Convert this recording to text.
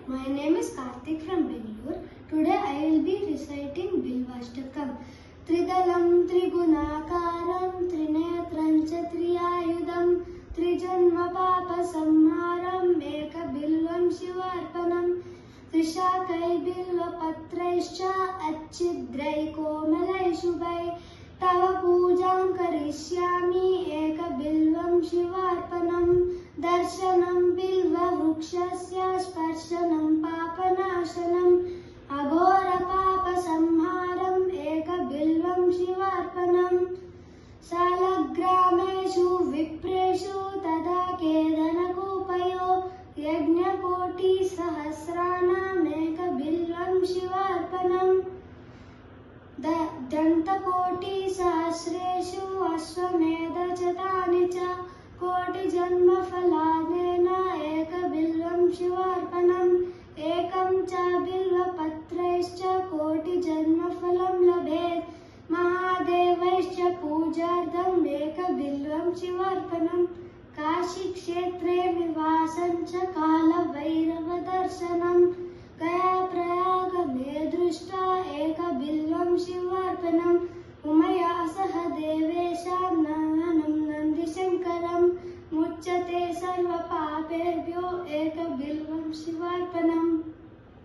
my name is Karthik from Bangalore. Today I will be reciting Bilvashtakam. Tridalam Trigunakaram Trinetram Chatriyayudam Trijanma Papa Samharam Meka Bilvam Shivarpanam Trishakai Bilva Patraischa Achidrai Komalai Shubhai Tava Pujam Karishyami Eka Bilvam Shivarpanam Darshanam Bilva Vrukshasya Sparshanam Papanashanam Aghora Papa Samharam Eka Bilvam Shivarpanam Salagrameshu Vipreshu Tada Kedanakupayo Yajnakoti Sahasranam Eka Bilvam Shivarpanam Dantakoti Sahasreshu Ashwamedha Chatani Cha Koti Janma Phaladena Eka Bilvam Shivarpanam Ekam Cha Bilva Patraischa Koti Janma Phalam Labhed Mahadevaischa Pujardham Eka Bilvam Shivarpanam Kashi Kshetre Vivasam Cha Kala Vairava Darshanam Gaya Prayaga Medrushta Eka Bilvam Shivarpanam Umaya Saha Devesham Nananam Nandi Shankaram Mucchate Sarva Paperbhyo Eka Bilvam Shivarpanam